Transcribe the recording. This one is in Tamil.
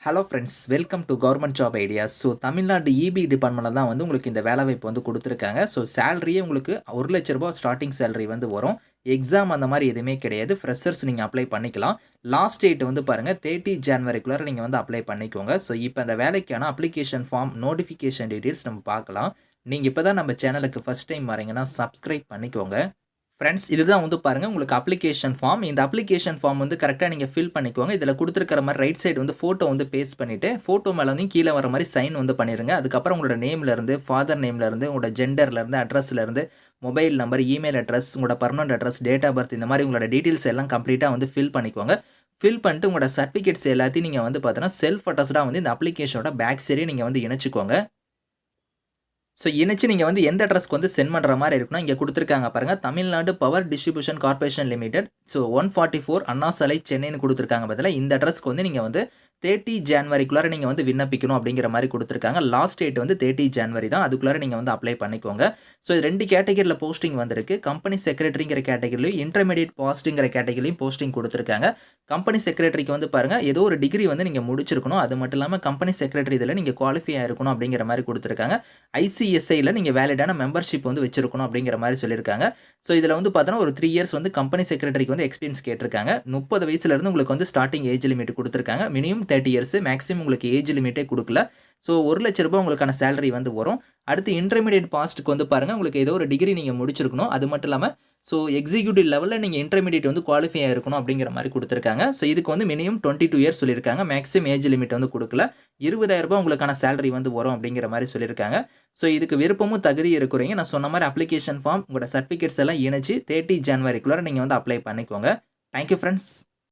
Hello friends, welcome to government job ideas. So Tamil Nadu EB டிபார்ட்மெண்ட்ல தான் வந்து உங்களுக்கு இந்த வேலைவாய்ப்பு வந்து குடுத்துருக்காங்க. ஸோ சேலரியே உங்களுக்கு ரூ. 1,00,000 ஸ்டார்ட்டிங் சேலரி வந்து வரும். எக்ஸாம் அந்த மாரி எதுவுமே கிடையாது. ஃப்ரெஷர்ஸ் நீங்க அப்ளை பண்ணிக்கலாம். லாஸ்ட் டேட் வந்து பாருங்க 30 ஜான்வரிக்குள்ளார நீங்க வந்து அப்ளை பண்ணிக்கோங்க. ஸோ இப்ப அந்த வேலைக்கான அப்ளிகேஷன் ஃபார்ம், நோட்டிஃபிகேஷன் டீட்டெயில்ஸ் நம்ம பார்க்கலாம். நீங்க இப்ப தான் நம்ம சேனலுக்கு ஃபர்ஸ்ட் டைம் வரீங்கன்னா சப்ஸ்கிரைப் பண்ணிக்கோங்க. ஃப்ரெண்ட்ஸ், இதுதான் வந்து பாருங்க உங்களுக்கு அப்ளிகேஷன் ஃபார்ம். இந்த அப்ளிகேஷன் ஃபார்ம் வந்து கரெக்ட்டா நீங்க ஃபில் பண்ணிக்கோங்க. இதில குடுத்திருக்கிற மாரி ரைட் சைடு வந்து ஃபோட்டோ வந்து பேஸ்ட் பண்ணிட்டு, ஃபோட்டோ மேல வந்து கீழ வர மாரி சைன் வந்து பண்ணிருங்க. அதுக்கப்புறம் உங்களோட நேம்ல இருந்து, ஃபாதர் நேம்ல இருந்து, உங்களோட ஜெண்டர்ல இருந்து, அட்ரஸ்ல இருந்து, மொபைல் நம்பர், இமெயில் அட்ரஸ், உங்களோட permanent address, date of birth இந்த மாரி உங்களோட டீட்டெயில்ஸ் எல்லாம் கம்ப்ளீட்டா வந்து ஃபில் பண்ணிக்கோங்க. ஃபில் பண்ணிட்டு உங்களோட சர்டிஃபிகேட்ஸ் எல்லாத்தையும் நீங்க வந்து பார்த்தீங்கன்னா, செல்ஃப் அட்டஸ்டடா வந்து இந்த அப்ளிகேஷனோட பேக் சைடே நீங்க வந்து இணைச்சுக்கோங்க. ஸோ இணைச்சு நீங்க வந்து எந்த அட்ரஸ்க்கு வந்து சென்ட் பண்ற மாரி இருக்குன்னா, இங்க குடுத்துருக்காங்க பாருங்க. Tamil Nadu power distribution corporation limited. So 144 அண்ணா சாலை, சென்னைன்னு குடுத்துருக்காங்க பாத்தீங்களா, இந்த அட்ரஸ்க்கு வந்து நீங்க வந்து 30 ஜான்வரிக்குள்ளார நீங்க வந்து விண்ணப்பிக்கணும் அப்படிங்கிற மாரி குடுத்துருக்காங்க. லாஸ்ட் டேட் வந்து 30 ஜான்வரி தான். அதுக்குள்ளார நீங்க வந்து அப்ளை பண்ணிக்கோங்க. ஸோ 2 கேட்டகரில போஸ்டிங் வந்திருக்கு. கம்பெனி செக்ரட்டரிங்கிற கேட்டகரிலயும், இன்டர்மீடியேட் பாஸ்ட்ங்கிற கேட்டகரிலயும் போஸ்டிங் குடுத்துருக்காங்க. கம்பெனி செக்ரட்டரிக்கு வந்து பாருங்க, ஏதோ ஒரு டிகிரி வந்து நீங்க முடிச்சிருக்கணும். அது மட்டும் இல்லாம கம்பெனி செக்ரட்டரி இதுல நீங்க குவாலிஃபை ஆயிருக்கணும் அப்படிங்கிற மாரி குடுத்துருக்காங்க. ஐசிஎஸ்ஐல நீங்க வேலிடான மெம்பர்ஷிப் வந்து வச்சிருக்கணும் அப்படிங்கிற மாரி சொல்லியிருக்காங்க. ஸோ இதுல வந்து பார்த்தோன்னா, ஒரு 3 இயர்ஸ் வந்து கம்பெனி செக்ரட்டரிக்கு வந்து எக்ஸ்பீரியன்ஸ் கேட்டிருக்காங்க. 30 வயசுல இருந்து உங்களுக்கு வந்து ஸ்டார்ட்டிங் ஏஜ் லிமிட் குடுத்துருக்காங்க. மினிமம் 30 இயர்ஸ், மேக்ஸிமம் உங்களுக்கு ஏஜ் லிமிட்டே குடுக்கல. ஸோ ரூ. 1,00,000 உங்களுக்கான சேலரி வந்து வரும். அடுத்து இன்டர்மீடியேட் பாஸ்ட்க்கு வந்து பாருங்க, உங்களுக்கு ஏதோ ஒரு டிகிரி நீங்க முடிச்சிருக்கணும். அது மட்டும் இல்லாம ஸோ எக்ஸிக்யூட்டிவ் லெவல்ல நீங்க இன்டர்மீடியேட் வந்து குவாலிஃபை ஆயிருக்கணும் அப்படிங்கிற மாரி குடுத்துருக்காங்க. ஸோ இதுக்கு வந்து மினிமம் 22 இயர்ஸ் சொல்லியிருக்காங்க. மேக்ஸிமம் ஏஜ் லிமிட் வந்து குடுக்கல. ரூ. 20,000 உங்களுக்கான சேலரி வந்து வரும் அப்படிங்கிற மாரி சொல்லியிருக்காங்க. ஸோ இதுக்கு விருப்பமும் தகுதியும் இருக்கிறவங்க, நான் சொன்ன மாரி அப்ளிகேஷன் ஃபார்ம், உங்களோட சர்டிஃபிகேட்ஸ் எல்லாம் இணைச்சு 30 ஜான்வரிக்குள்ளார நீங்க வந்து அப்ளை பண்ணிக்கோங்க. Thank you friends.